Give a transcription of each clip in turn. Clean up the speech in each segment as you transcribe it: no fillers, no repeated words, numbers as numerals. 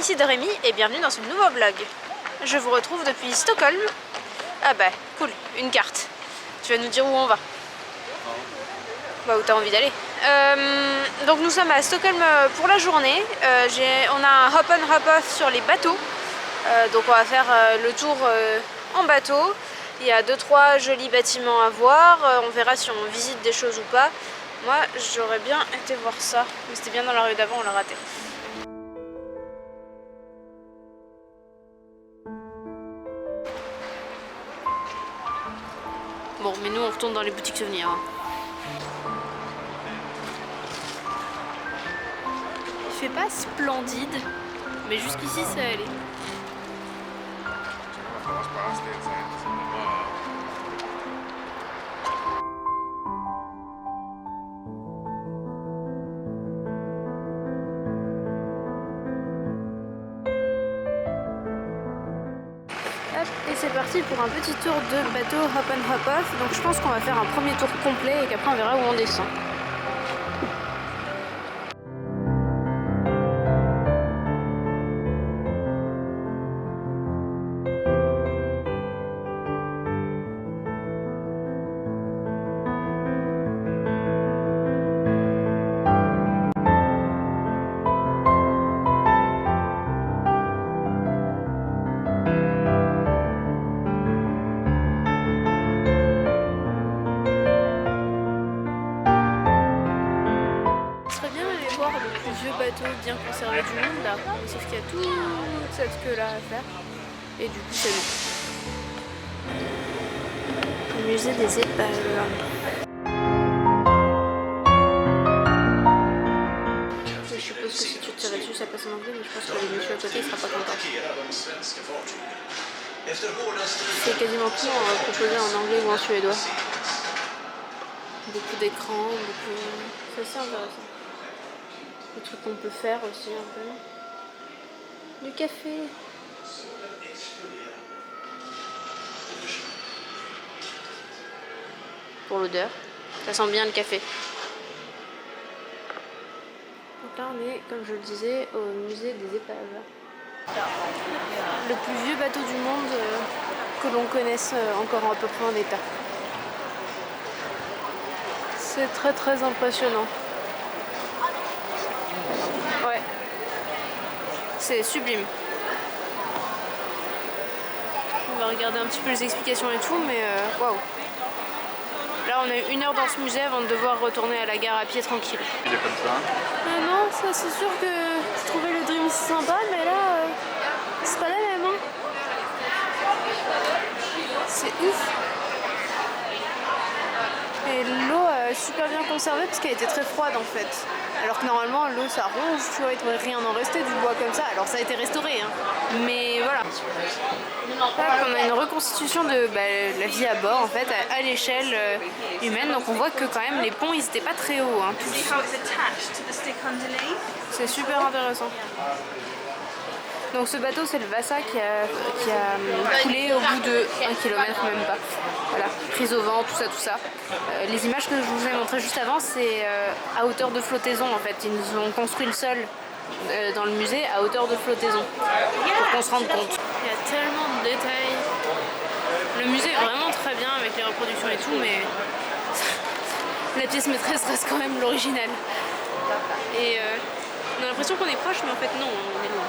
ici Dorémy et bienvenue dans ce nouveau vlog. Je vous retrouve depuis Stockholm. Ah bah cool, une carte. Tu vas nous dire où on va? Bah où t'as envie d'aller. Donc nous sommes à Stockholm pour la journée. On a un hop-on hop-off sur les bateaux. Donc on va faire le tour en bateau. Il y a 2-3 jolis bâtiments à voir. On verra si on visite des choses ou pas. Moi j'aurais bien été voir ça. Mais c'était bien dans la rue d'avant, on l'a raté. Bon, mais nous on retourne dans les boutiques souvenirs. Hein. Il fait pas splendide, mais jusqu'ici ça allait. Et c'est parti pour un petit tour de bateau hop on hop off. Donc je pense qu'on va faire un premier tour complet et qu'après on verra où on descend. Vieux bateau bien conservé du monde là, sauf qu'il y a toute cette queue là à faire et du coup c'est le musée des épaves. Je suppose que si tu te tirais dessus ça passe en anglais, mais je pense que le monsieur à côté il sera pas content. C'est quasiment tout proposé en anglais ou en suédois. Beaucoup d'écrans, c'est assez intéressant. Des trucs qu'on peut faire aussi un peu. Du café. Pour l'odeur. Ça sent bien le café. Donc là on est, comme je le disais, au musée des épaves. Le plus vieux bateau du monde que l'on connaisse encore à peu près en état. C'est très très impressionnant. Ouais, c'est sublime. On va regarder un petit peu les explications et tout, mais waouh. Là, on a eu 1 heure dans ce musée avant de devoir retourner à la gare à pied tranquille. Il est comme ça. Non, ça c'est sûr que je trouvais le Dream sympa, mais là, c'est pas la même. Hein. C'est ouf. Et l'eau super bien conservée parce qu'elle était très froide en fait. Alors que normalement l'eau ça ronge, tu vois, il devrait rien en rester du bois comme ça. Alors ça a été restauré, hein. Mais voilà. Là, on a une reconstitution de la vie à bord en fait, à l'échelle humaine. Donc on voit que quand même les ponts ils étaient pas très hauts. Hein, c'est super intéressant. Donc ce bateau c'est le Vasa qui a coulé au bout de 1 km, même pas. Voilà, prise au vent, tout ça. Les images que je vous ai montrées juste avant, c'est à hauteur de flottaison en fait. Ils nous ont construit le sol dans le musée à hauteur de flottaison pour qu'on se rende compte. Il y a tellement de détails. Le musée est vraiment très bien avec les reproductions et tout, mais la pièce maîtresse reste quand même l'original. Et on a l'impression qu'on est proche, mais en fait non, on est loin.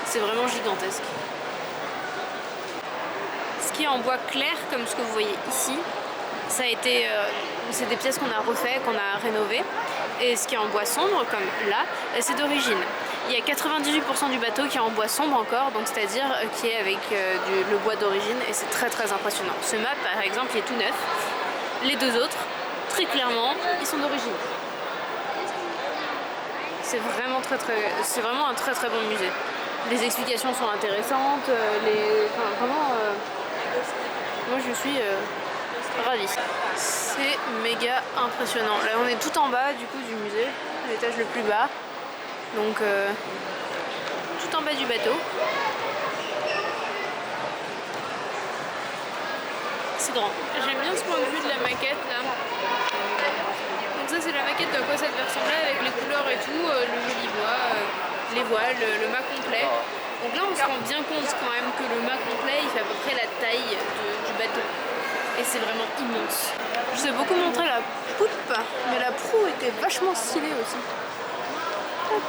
C'est vraiment gigantesque. Ce qui est en bois clair, comme ce que vous voyez ici, ça a été, c'est des pièces qu'on a refait, qu'on a rénovées. Et ce qui est en bois sombre, comme là, c'est d'origine. Il y a 98% du bateau qui est en bois sombre encore, donc c'est-à-dire qui est avec le bois d'origine, et c'est très très impressionnant. Ce mât, par exemple, il est tout neuf. Les 2 autres, très clairement, ils sont d'origine. C'est vraiment c'est vraiment un très très bon musée. Les explications sont intéressantes, moi je suis ravie. C'est méga impressionnant. Là on est tout en bas du coup du musée, l'étage le plus bas. Donc tout en bas du bateau. C'est grand. J'aime bien ce point de vue de la maquette là. Donc ça c'est la maquette de quoi ça devait ressembler avec les couleurs et tout, le joli bois. les voiles, le mât complet. Donc là on se rend bien compte quand même que le mât complet il fait à peu près la taille du bateau. Et c'est vraiment immense. Je vous ai beaucoup montré la poupe, mais la proue était vachement stylée aussi. Hop.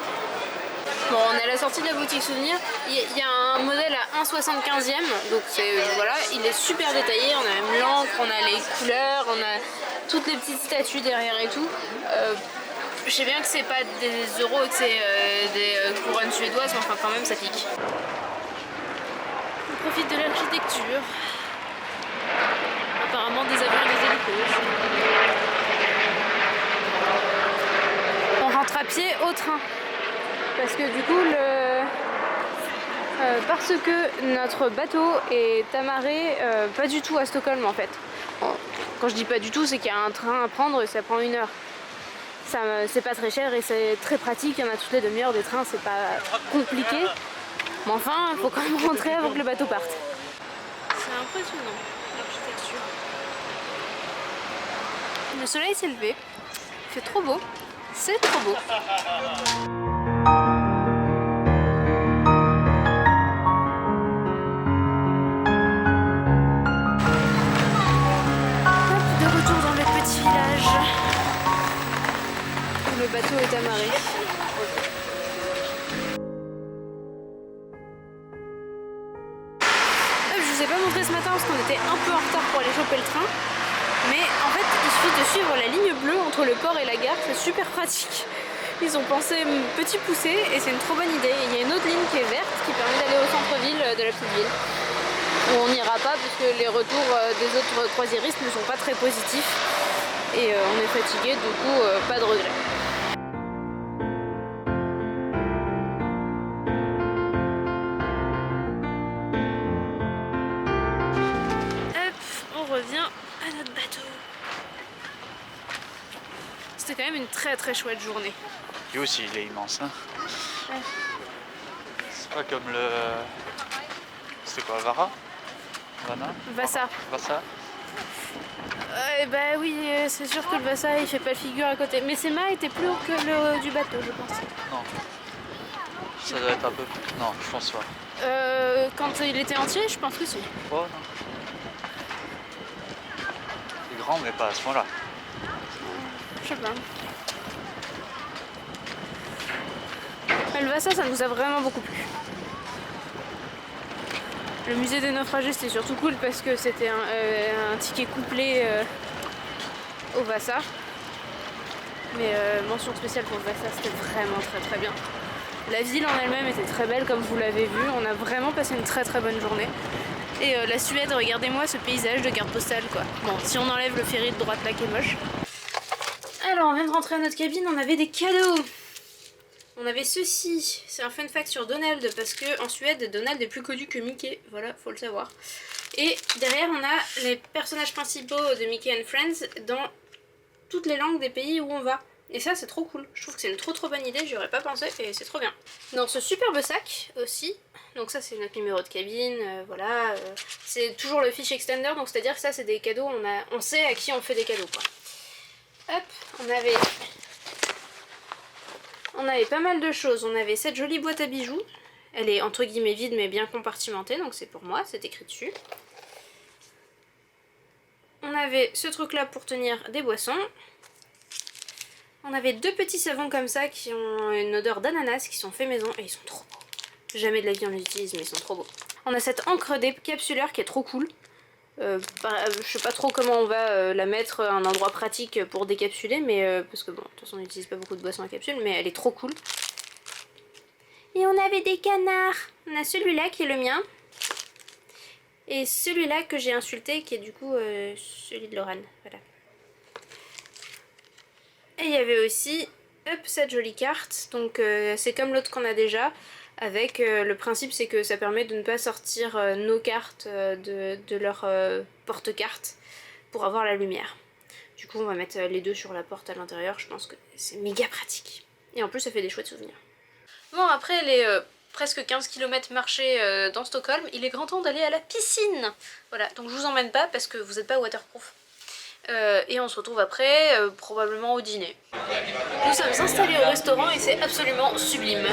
Bon, on est à la sortie de la boutique souvenir. Il y a un modèle à 1,75e, donc c'est voilà, il est super détaillé. On a même l'encre, on a les couleurs, on a toutes les petites statues derrière et tout. Je sais bien que c'est pas des euros et que c'est des couronnes suédoises, mais enfin quand même ça pique. On profite de l'architecture. Apparemment des avions et des hélicos. On rentre à pied au train. Parce que du coup, parce que notre bateau est amarré pas du tout à Stockholm en fait. Quand je dis pas du tout, c'est qu'il y a un train à prendre et ça prend 1 heure. C'est pas très cher et c'est très pratique, il y en a toutes les demi-heures des trains, c'est pas compliqué. Mais enfin, il faut quand même rentrer avant que le bateau parte. C'est impressionnant, l'architecture. Le soleil s'est levé, il fait trop beau, c'est trop beau. Le bateau est amarré. Je vous ai pas montré ce matin parce qu'on était un peu en retard pour aller choper le train. Mais en fait, il suffit de suivre la ligne bleue entre le port et la gare, c'est super pratique. Ils ont pensé petit poussé et c'est une trop bonne idée. Il y a une autre ligne qui est verte qui permet d'aller au centre-ville de la petite ville. Où on n'ira pas parce que les retours des autres croisiéristes ne sont pas très positifs. Et on est fatigué, du coup pas de regret. On revient à notre bateau. C'était quand même une très très chouette journée. Lui aussi il est immense hein. Ouais. C'est pas comme le... C'était quoi, Vara? Vasa. Vasa. Bah oui, c'est sûr que le Vasa il fait pas figure à côté. Mais ses mâts étaient plus hauts que le du bateau, je pense. Non. Ça doit être un peu plus... Non, je pense pas. Quand il était entier, je pense que si. Oh non. C'est grand mais pas à ce point-là. Je sais pas. Mais le Vasa, ça nous a vraiment beaucoup plu. Le musée des naufragés, c'était surtout cool parce que c'était un ticket couplé au Vasa. Mais mention spéciale pour le Vasa, c'était vraiment très très bien. La ville en elle-même était très belle comme vous l'avez vu. On a vraiment passé une très très bonne journée. Et la Suède, regardez-moi ce paysage de carte postale quoi. Bon, si on enlève le ferry de droite là qui est moche. Alors on vient de rentrer à notre cabine, on avait des cadeaux. On avait ceci, c'est un fun fact sur Donald parce que en Suède, Donald est plus connu que Mickey, voilà, faut le savoir. Et derrière on a les personnages principaux de Mickey and Friends dans toutes les langues des pays où on va. Et ça c'est trop cool, je trouve que c'est une trop bonne idée, j'y aurais pas pensé et c'est trop bien. Dans ce superbe sac aussi, donc ça c'est notre numéro de cabine, voilà, c'est toujours le fiche extender, donc c'est à dire que ça c'est des cadeaux, on sait à qui on fait des cadeaux quoi. Hop, on avait pas mal de choses, on avait cette jolie boîte à bijoux, elle est entre guillemets vide mais bien compartimentée, donc c'est pour moi, c'est écrit dessus. On avait ce truc là pour tenir des boissons. On avait 2 petits savons comme ça qui ont une odeur d'ananas, qui sont faits maison et ils sont trop beaux. Jamais de la vie on les utilise mais ils sont trop beaux. On a cette encre décapsuleur qui est trop cool. Je sais pas trop comment on va la mettre à un endroit pratique pour décapsuler, mais parce que bon, de toute façon on n'utilise pas beaucoup de boissons à capsule, mais elle est trop cool. Et on avait des canards. On a celui-là qui est le mien. Et celui-là que j'ai insulté qui est du coup celui de Laurent. Voilà. Et il y avait aussi hop, cette jolie carte, donc c'est comme l'autre qu'on a déjà, avec le principe c'est que ça permet de ne pas sortir nos cartes de leur porte-carte pour avoir la lumière. Du coup on va mettre les deux sur la porte à l'intérieur, je pense que c'est méga pratique. Et en plus ça fait des chouettes souvenirs. Bon après les presque 15 km marchés dans Stockholm, il est grand temps d'aller à la piscine. Voilà, donc je vous emmène pas parce que vous n'êtes pas waterproof. Et on se retrouve après, probablement au dîner. Nous sommes installés au restaurant et c'est absolument sublime.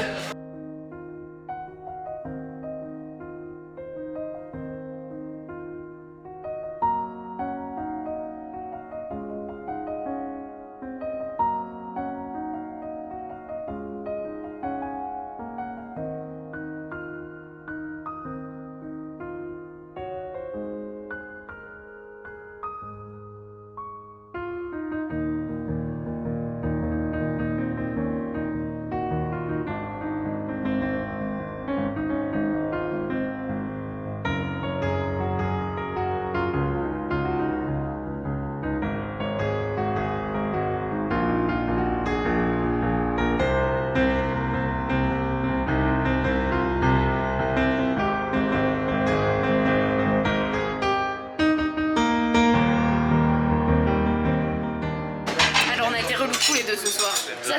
Genre on a été relous tous les deux ce soir. Ça,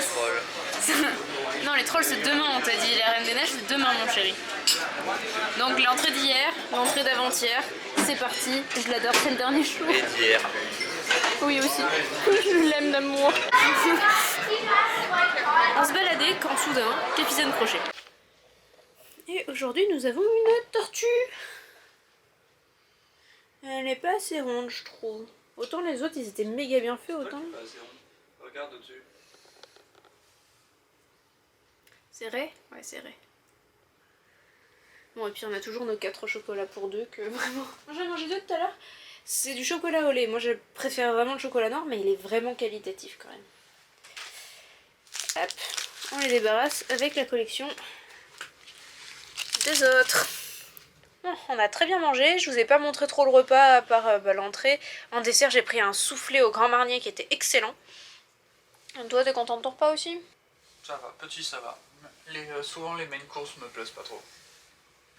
non, les trolls c'est demain, on t'a dit. La Reine des Neiges c'est demain, mon chéri. Donc l'entrée d'hier, l'entrée d'avant-hier, c'est parti. Je l'adore, c'est le dernier show. Et d'hier. Oui aussi. Je l'aime d'amour. On se baladait quand soudain, capitaine Crochet. Et aujourd'hui nous avons une tortue. Elle n'est pas assez ronde, je trouve. Autant les autres ils étaient méga bien faits, autant. Regarde au-dessus. C'est vrai? Ouais, c'est vrai. Bon, et puis on a toujours nos 4 chocolats pour 2 que vraiment. J'en ai mangé 2 tout à l'heure. C'est du chocolat au lait. Moi je préfère vraiment le chocolat noir, mais il est vraiment qualitatif quand même. Hop, on les débarrasse avec la collection des autres. Bon, on a très bien mangé. Je vous ai pas montré trop le repas à part l'entrée. En dessert, j'ai pris un soufflé au Grand Marnier qui était excellent. Toi, t'es content de ton repas aussi? Ça va, petit ça va. Souvent les main courses me plaisent pas trop.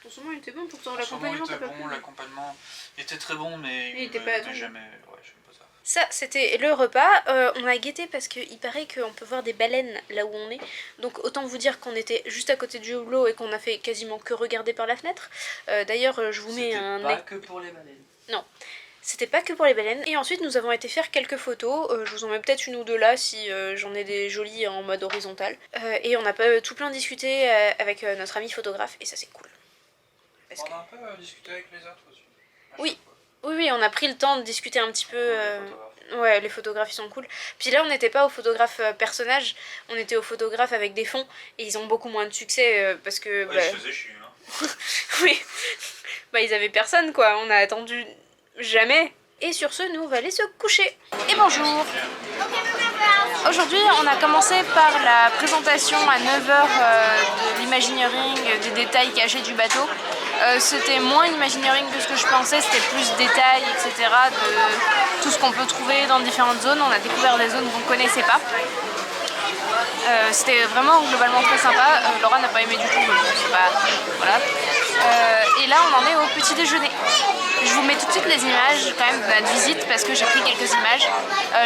Ton saumon il était bon pourtant, l'accompagnement était bon, l'accompagnement était très bon, mais il était pas jamais... Ouais, j'aime pas ça. Ça, c'était le repas. On a guetté parce qu'il paraît qu'on peut voir des baleines là où on est. Donc autant vous dire qu'on était juste à côté du hublot et qu'on a fait quasiment que regarder par la fenêtre. D'ailleurs, je vous mets un... C'était pas que pour les baleines. Non. C'était pas que pour les baleines. Et ensuite, nous avons été faire quelques photos. Je vous en mets peut-être une ou deux là si j'en ai des jolies en mode horizontal. Et on a pas tout plein discuté avec notre ami photographe. Et ça, c'est cool. On a un peu discuté avec les autres aussi. Oui. Oui, on a pris le temps de discuter un petit peu. Ouais, les photographes ils sont cool. Puis là, on n'était pas au photographe personnage, on était au photographe avec des fonds. Et ils ont beaucoup moins de succès parce que. Ouais, ils se faisaient chier, hein. Oui. Bah, ils avaient personne quoi. On a attendu jamais. Et sur ce, nous on va aller se coucher. Et bonjour. Aujourd'hui, on a commencé par la présentation à 9h de l'imagineering, des détails cachés du bateau. C'était moins imagineering que ce que je pensais, c'était plus détails, etc. de tout ce qu'on peut trouver dans différentes zones. On a découvert des zones qu'on ne connaissait pas. C'était vraiment globalement très sympa. Laura n'a pas aimé du tout, mais bon, c'est pas... Voilà. Et là, on en est au petit déjeuner. Je vous mets tout de suite les images quand même de notre visite parce que j'ai pris quelques images.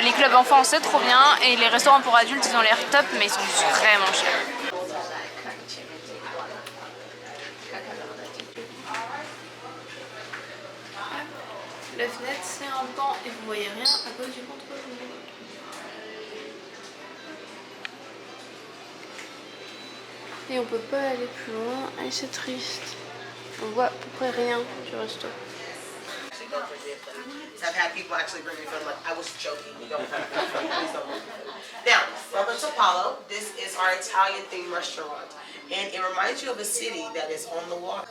Les clubs enfants c'est trop bien et les restaurants pour adultes ils ont l'air top mais ils sont vraiment chers. La fenêtre c'est un pan et vous voyez rien à cause du contre-jour. Et on peut pas aller plus loin et c'est triste. On voit à peu près rien du resto. I've had people actually bring me food like I was joking. You don't. Please don't. Now, welcome to Apollo. This is our Italian themed restaurant, and it reminds you of a city that is on the water.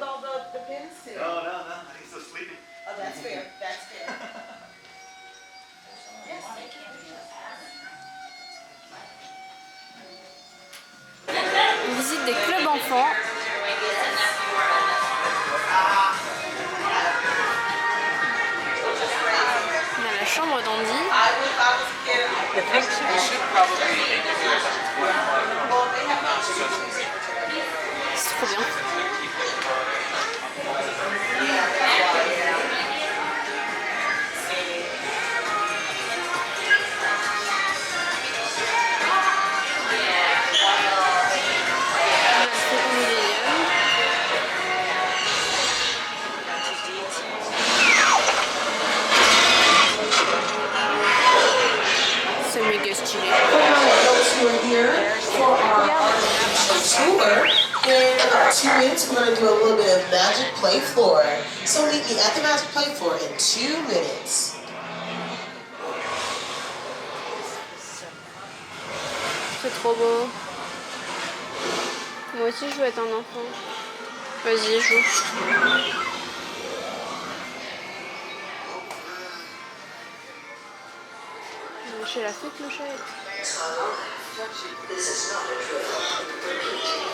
All the pins too. No, he's still sleeping. Oh, that's fair. That's fair. Visite des clubs enfants. On a la chambre d'Andy. C'est trop bien. C'est méga stylé. In about 2 minutes, we're going to do a little bit of magic play floor. So meet me at the magic play floor in 2 minutes. C'est trop beau. Moi aussi je veux être un enfant. Vas-y, joue. Chez la fée clochette. This is not a drill.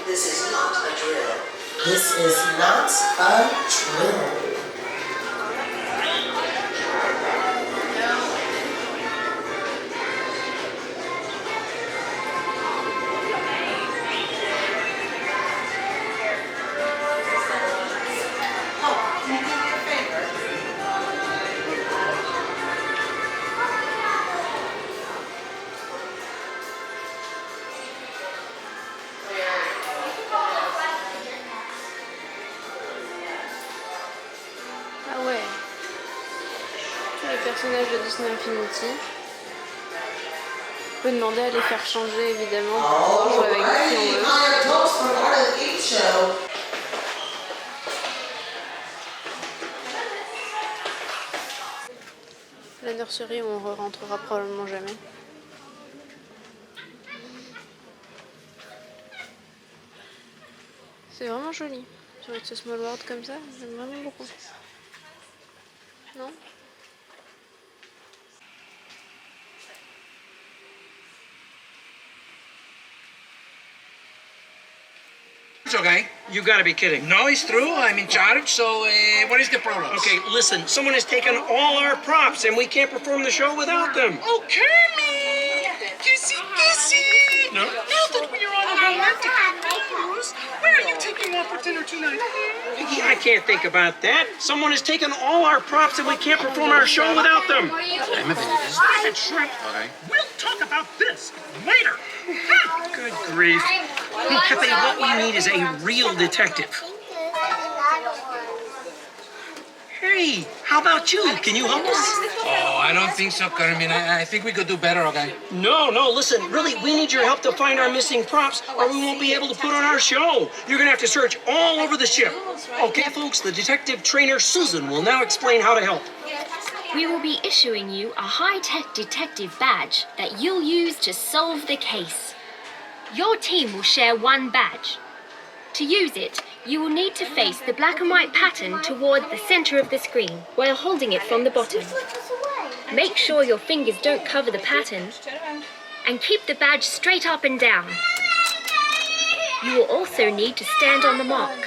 This is not a drill. This is not a drill. Oh, can you do me a favor? Ah ouais. Tous les personnages de Disney Infinity. On peut demander à les faire changer évidemment pour jouer avec qui on veut. La nurserie où on ne rentrera probablement jamais. C'est vraiment joli. Sur It's a Small World comme ça, j'aime vraiment beaucoup. Non? It's okay. You gotta be kidding. No, it's true. I'm in charge, so what is the problem? Okay, listen, someone has taken all our props and we can't perform the show without them. Oh, Kermit! Kissy, kissy! No? Now that we are on a romantic cruise, where are you taking off for dinner tonight? Piggy, I can't think about that. Someone has taken all our props and we can't perform our show without them. Stop it, Shrimp. Okay. We'll talk about this later. Good grief. Hey, Pepe, what we need is a real detective. Hey, how about you? Can you help us? Oh, I don't think so, Carmen. I think we could do better, okay? No, listen, really, we need your help to find our missing props or we won't be able to put on our show. You're gonna have to search all over the ship. Okay, folks, the detective trainer Susan will now explain how to help. We will be issuing you a high-tech detective badge that you'll use to solve the case. Your team will share one badge. To use it, you will need to face the black and white pattern toward the center of the screen while holding it from the bottom. Make sure your fingers don't cover the pattern and keep the badge straight up and down. You will also need to stand on the mark.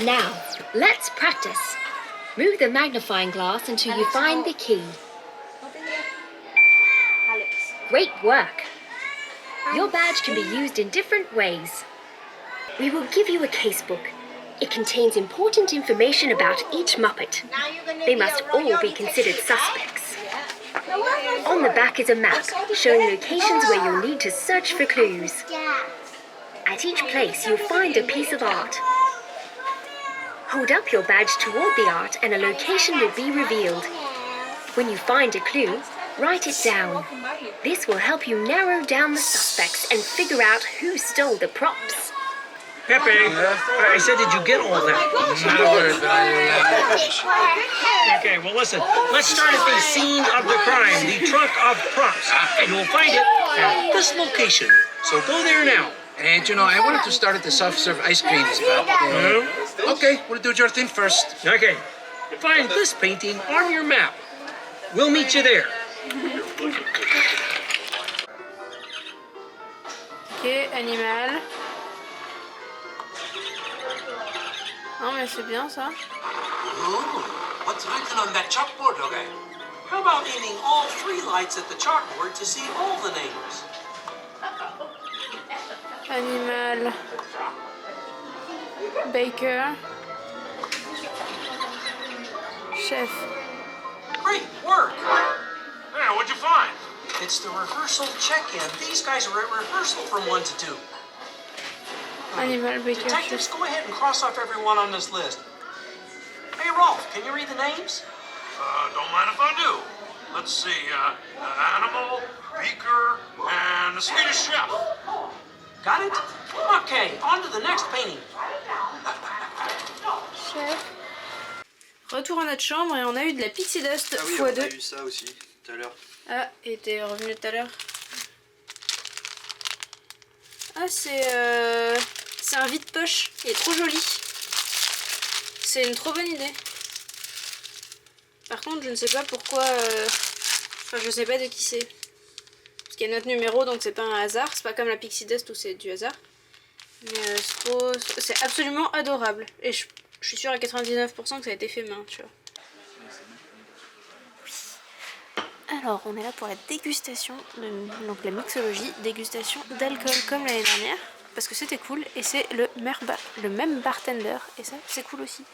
Now, let's practice. Move the magnifying glass until you find the key. Great work! Your badge can be used in different ways. We will give you a casebook. It contains important information about each Muppet. They must all be considered suspects. On the back is a map showing locations where you'll need to search for clues. At each place, you'll find a piece of art. Hold up your badge toward the art and a location will be revealed. When you find a clue, write it down. This will help you narrow down the suspects and figure out who stole the props. Pepe, I said, did you get all that? Not a word, but I Okay, well listen, let's start at the scene of the crime, the trunk of props. And you'll find it at this location. So go there now. And I wanted to start at the soft-serve ice creams, but... Okay, we'll do your thing first. Okay, find this painting on your map. We'll meet you there. Ok, animal. Non mais c'est bien ça. Ooh, what's written on that chalkboard, okay? How about aiming all 3 lights at the chalkboard to see all the names? Animal. Baker. Chef. Great work! Hey, what'd you find? It's the rehearsal check-in. These guys are at rehearsal from 1 to 2. Animal, Baker, Detectives, chef. go ahead and cross off everyone on this list. Hey, Rolf, can you read the names? Don't mind if I do. Let's see, Animal, Beaker, and the Swedish Chef. Got it? Okay, on to the next painting. Chef. Retour à notre chambre et on a eu de la pixie dust x2. On a eu ça aussi tout à l'heure. Ah, et t'es revenu tout à l'heure. Ah, c'est un vide-poche. Il est trop joli. C'est une trop bonne idée. Par contre, je ne sais pas pourquoi... Enfin, je sais pas de qui c'est. Parce qu'il y a notre numéro, donc c'est pas un hasard. C'est pas comme la Pixie Dust où c'est du hasard. Mais c'est absolument adorable. Et je suis sûre à 99% que ça a été fait main, tu vois. Alors, on est là pour la dégustation, donc la mixologie, dégustation d'alcool comme l'année dernière, parce que c'était cool, et c'est le même bartender, et ça, c'est cool aussi.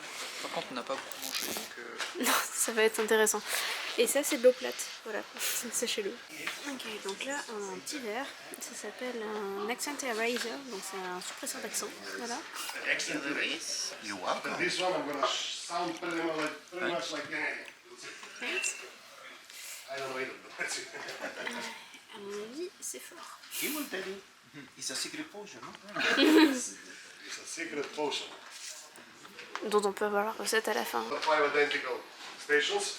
Par contre, on n'a pas beaucoup mangé, donc... Non, ça va être intéressant. Et ça, c'est de l'eau plate, voilà, sachez-le. Ok, donc là, on a un petit verre, ça s'appelle un Accent Eraser, donc c'est un suppresseur d'accent, voilà. Excellent. You're welcome. This one I'm gonna sound pretty much like Thanks. I don't know either, but that's it. À mon avis, c'est fort. He will tell you. It's a secret potion, no? It's a secret potion. Dont on peut avoir la recette à la fin. The 5 identical stations.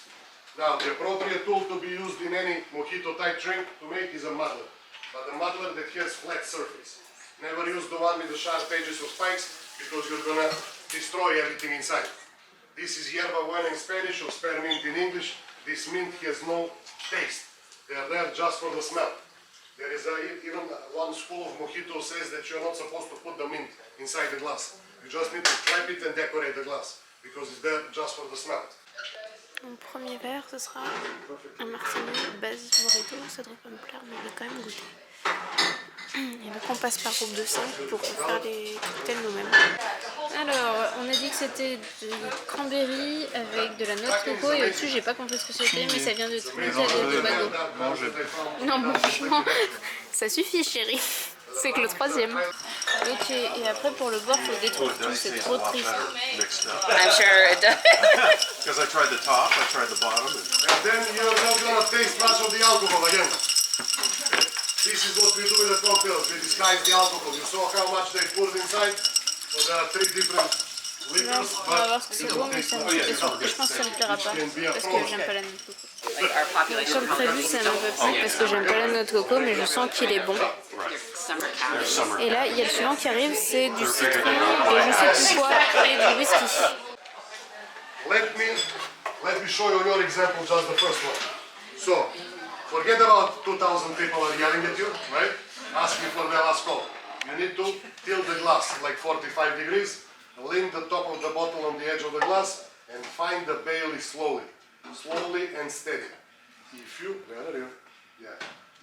Now, the appropriate tool to be used in any mojito type drink to make is a muddler. But a muddler that has flat surface. Never use the one with the sharp edges or spikes because you're gonna destroy everything inside. This is yerba buena in Spanish or spearmint in English. This mint has no taste. They are there just for the smell. There is even one school of mojito says that you're not supposed to put the mint inside the glass. You just need to clap it and decorate the glass because it's there just for the smell. Mon premier verre, ce sera un martini base mojito. Ça devrait pas me plaire, mais je vais quand même goûter. Et donc on passe par groupe de 5 pour faire les cocktails nous-mêmes. Alors, on a dit que c'était du cranberry avec de la noix de coco et au-dessus j'ai pas compris ce que c'était, mais ça vient de Trinidad et Tobago. Non, franchement, ça suffit chérie. C'est que le troisième. Ok, et après pour le boire, faut détruire tout, c'est trop triste. I'm sure it does. Because I tried the top, I tried the bottom. And then you're not gonna taste much of the alcohol again. This is what we do with the cocktails. We disguise the alcohol. You saw how much they poured inside? So there are 3 different liquors. On va voir ce que c'est bon, mais ça me fait déçu. Et je pense que ça me plaira pas, parce que j'aime pas la noix de coco. Comme prévu, ça me fait pas, parce que j'aime pas la noix de coco, mais je sens qu'il est bon. Et là, il y a le suivant qui arrive, c'est du citron, et je sais plus quoi, et du whisky. Let me show you on your example just the first one. So, forget about 2,000 people are yelling at you, right? Asking for the last call. You need to tilt the glass like 45 degrees, lean the top of the bottle on the edge of the glass, and find the Bailey slowly. Slowly and steady. If you, where are you? Yeah.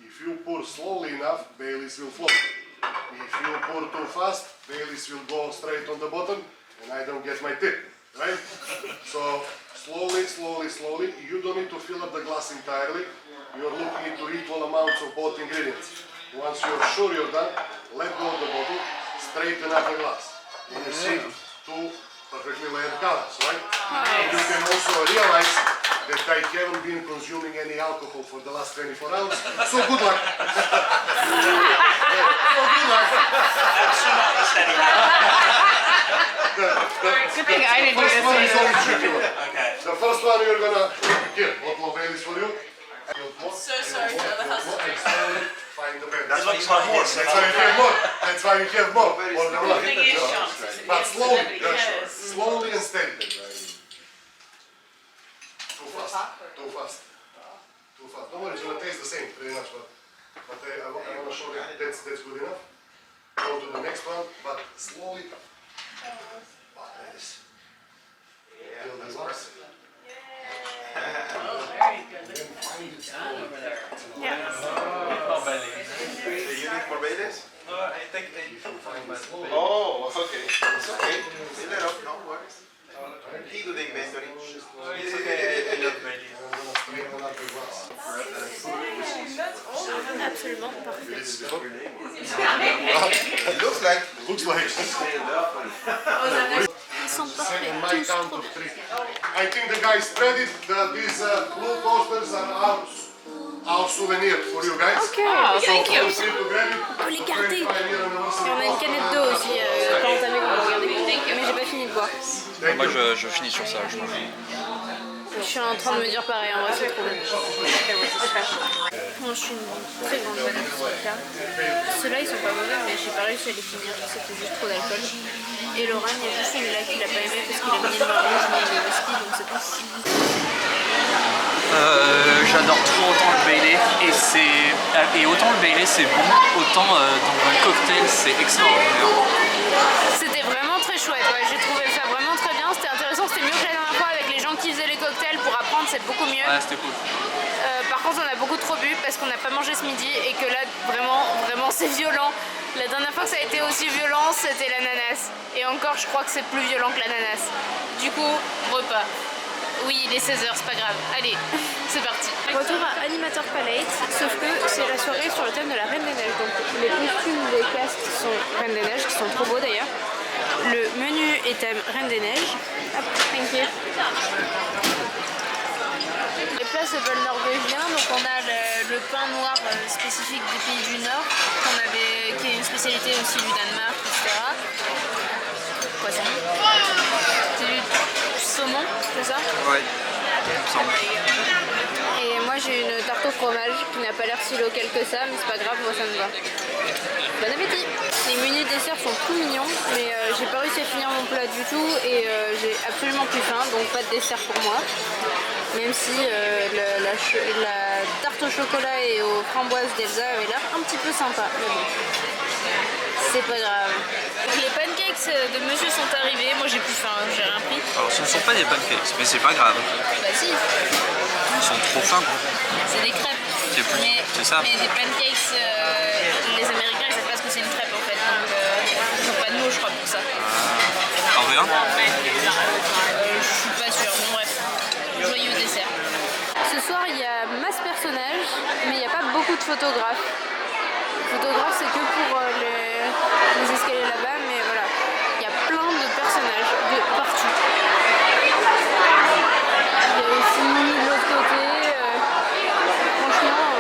If you pour slowly enough, Baileys will flow. If you pour too fast, Baileys will go straight on the bottom, and I don't get my tip, right? So, slowly, slowly, slowly. You don't need to fill up the glass entirely. You're looking into equal amounts of both ingredients. Once you're sure you're done, let go of the bottle, straighten up the glass. And you see 2 perfectly layered colors, right? You can also realize that I haven't been consuming any alcohol for the last 24 hours, so good luck. So good luck. Good thing I didn't do First one is this. only tricky one. The first one you're gonna, here, bottle of Baileys for you. So sorry for the hustle. Find the best. That's why you have more. That's why you have more. That's why you have more. More than one. Thing is, Sean, But slowly, yes. slowly and steady. Too fast. Too fast. Too fast. Don't worry, it's gonna taste the same pretty much, but I want to show you that's good enough. Go to the next one, but slowly. Nice. Till the last. You need more Baileys? I think Oh, okay. It's okay. Fill it up, no worries. He do the inventory. it's okay. I love Bailey. Absolument parfait. It looks like. Looks like. Ils sont parfaits, In my tous count trop of 3. I think the guys spread it. These blue coasters are our souvenir for you guys. Ok, So feel free to grab it. on peut les garder. 25-year anniversary. Et on a une canette d'eau aussi, pas entamée qu'on va regarder. Mais j'ai pas fini de boire. Moi je finis sur ça, je pense. Je suis en train de me dire pareil, en vrai c'est trop bon. Moi je suis une très grande fan de ce truc-là. Ceux-là ils sont pas mauvais, mais j'ai pas réussi à les finir, c'était juste trop d'alcool. Et Laurent, il y a juste celui-là qu'il a pas aimé parce qu'il a mis le vin rouge, mais le whisky, donc c'est pas si. J'adore toujours autant le Bailey et autant le Bailey c'est bon, autant dans un cocktail c'est extraordinaire. C'était vraiment très chouette, ouais. J'ai trouvé ça vraiment très bien, c'était intéressant, c'était mieux que la dernière fois avec les gens qui faisaient les cocktails pour apprendre, c'est beaucoup mieux. Ouais, c'était cool. Par contre on a beaucoup trop bu parce qu'on n'a pas mangé ce midi et que là vraiment c'est violent. La dernière fois que ça a été aussi violent c'était l'ananas et encore je crois que c'est plus violent que l'ananas. Du coup, repas. Oui, il est 16h, c'est pas grave. Allez, c'est parti. Retour à Animator Palette, sauf que c'est la soirée sur le thème de la Reine des Neiges. Donc les costumes des castes sont Reine des Neiges, qui sont trop beaux d'ailleurs. le menu est thème Reine des Neiges. Hop, thank you. Les plats s'appellent norvégiens, donc on a le pain noir spécifique des pays du Nord, qui est une spécialité aussi du Danemark, etc. Poisson. C'est du saumon, c'est ça? Ouais, il me semble. Et moi j'ai une tarte au fromage qui n'a pas l'air si local que ça, mais c'est pas grave, moi ça me va. Bon appétit! Les menus desserts sont tout mignons, mais j'ai pas réussi à finir mon plat du tout et j'ai absolument plus faim, donc pas de dessert pour moi. Même si la tarte au chocolat et aux framboises d'Elsa avait l'air un petit peu sympa, mais bon, c'est pas grave. Donc les pancakes de monsieur sont arrivés, moi j'ai plus faim, j'ai rien pris. Alors ce ne sont pas des pancakes, mais c'est pas grave. Bah si, Ils sont trop fins. c'est des crêpes. C'est ça. Mais des pancakes, les Américains ils savent pas ce que c'est une crêpe en fait, donc ils ont pas de mots je crois pour ça. En vrai, Je suis pas sûre, bon bref, joyeux dessert. Ce soir il y a masse personnages, mais il n'y a pas beaucoup de photographes. Les photographes c'est que pour les escaliers là-bas, mais voilà, il y a plein de personnages de partout. Il y a aussi de l'autre côté, franchement...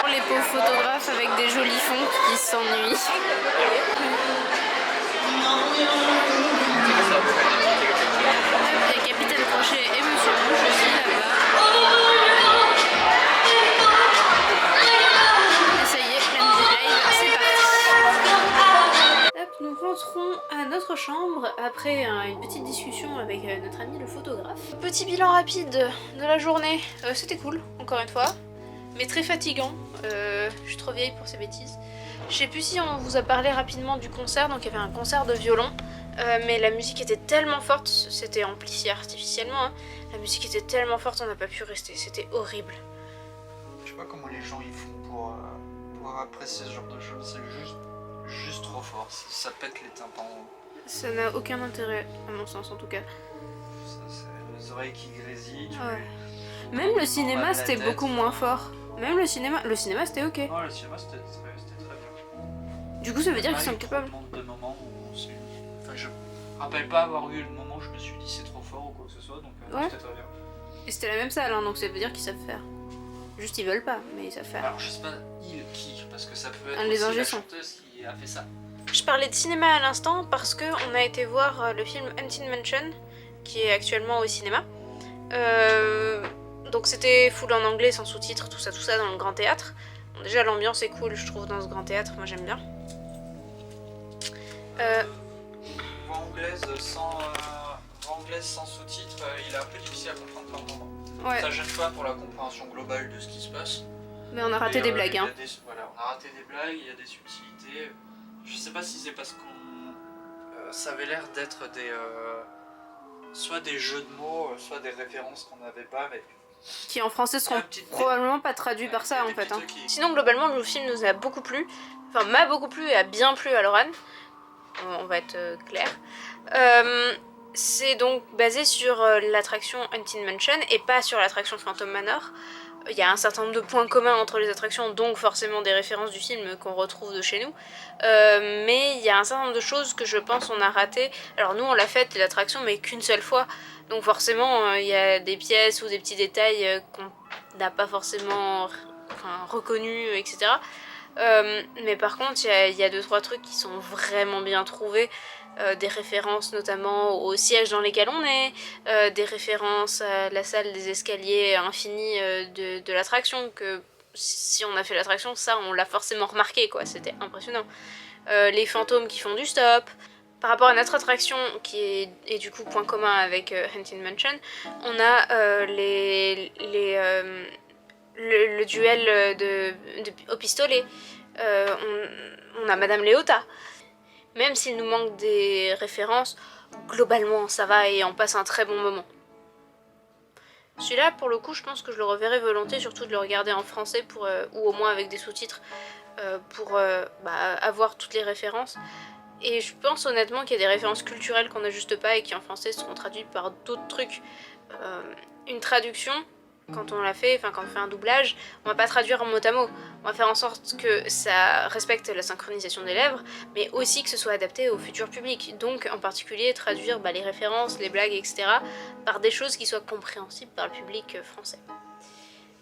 les pauvres photographes avec des jolis fonds qui s'ennuient. Il y a Capitaine Crochet et Monsieur Rouge aussi là-bas. Et ça y est, pleine de live, c'est parti. Hop, nous rentrons à notre chambre après une petite discussion avec notre ami le photographe. Petit bilan rapide de la journée. C'était cool, encore une fois. Mais très fatigant, je suis trop vieille pour ces bêtises. Je sais plus si on vous a parlé rapidement du concert, donc il y avait un concert de violon, mais la musique était tellement forte, c'était amplifié artificiellement, hein. La musique était tellement forte on n'a pas pu rester, c'était horrible. je sais pas comment les gens ils font pour apprécier ce genre de choses, c'est juste trop fort, ça pète les tympans. Ça n'a aucun intérêt, à mon sens en tout cas. C'est les oreilles qui grésillent. Ouais. Même le cinéma c'était beaucoup moins fort. Même le cinéma c'était ok. Non, le cinéma c'était très bien. Du coup ça veut dire qu'ils sont capables. De moments où enfin, je me rappelle pas avoir eu le moment où je me suis dit c'est trop fort ou quoi que ce soit, donc Ouais. c'était très bien. Et c'était la même salle, hein, donc ça veut dire qu'ils savent faire. Juste ils veulent pas, mais ils savent faire. Alors je sais pas qui, parce que ça peut être Les aussi ingé la son. chanteuse qui a fait ça. Je parlais de cinéma à l'instant parce qu'on a été voir le film Haunted Mansion qui est actuellement au cinéma. Donc c'était full en anglais, sans sous-titres, tout ça dans le grand théâtre. Bon, déjà l'ambiance est cool je trouve dans ce grand théâtre, moi j'aime bien. Voix anglaise sans sous-titres, il est un peu difficile à comprendre par moment. Ouais. Ça gêne pas pour la compréhension globale de ce qui se passe. Mais on a raté des blagues, hein. Voilà, on a raté des blagues, il y a des subtilités. Je sais pas si c'est parce qu'on... ça avait l'air d'être des... soit des jeux de mots, soit des références qu'on n'avait pas, mais... Qui en français seront probablement pas traduits par ça en fait. Hein. Sinon globalement le film nous a beaucoup plu. Enfin m'a beaucoup plu et a bien plu à Laurent. On va être clair. C'est donc basé sur l'attraction Haunted Mansion et pas sur l'attraction Phantom Manor. Il y a un certain nombre de points communs entre les attractions, donc forcément des références du film qu'on retrouve de chez nous. Mais il y a un certain nombre de choses que je pense on a raté. Alors nous on l'a fait l'attraction mais qu'une seule fois. Donc forcément il y a des pièces ou des petits détails qu'on n'a pas forcément reconnus, etc. Mais par contre il y a 2-3 trucs qui sont vraiment bien trouvés. Des références notamment aux sièges dans lesquels on est, des références à la salle des escaliers infinis de l'attraction, que si on a fait l'attraction, ça on l'a forcément remarqué quoi, c'était impressionnant. Les fantômes qui font du stop. Par rapport à notre attraction qui est du coup point commun avec Haunted Mansion, on a le duel au pistolet, on a Madame Léota. Même s'il nous manque des références, globalement ça va et on passe un très bon moment. Celui-là, pour le coup, je pense que je le reverrai volontiers, surtout de le regarder en français ou au moins avec des sous-titres pour avoir toutes les références. Et je pense honnêtement qu'il y a des références culturelles qu'on n'a juste pas et qui en français seront traduites par d'autres trucs. Une traduction, quand on l'a fait, enfin quand on fait un doublage, on va pas traduire mot à mot. On va faire en sorte que ça respecte la synchronisation des lèvres, mais aussi que ce soit adapté au futur public. Donc en particulier traduire les références, les blagues, etc. par des choses qui soient compréhensibles par le public français.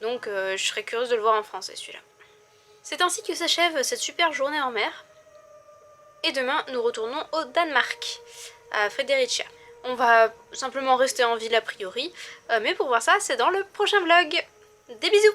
Donc je serais curieuse de le voir en français celui-là. C'est ainsi que s'achève cette super journée en mer. Et demain nous retournons au Danemark, à Fredericia. On va simplement rester en ville a priori, mais pour voir ça c'est dans le prochain vlog. Des bisous!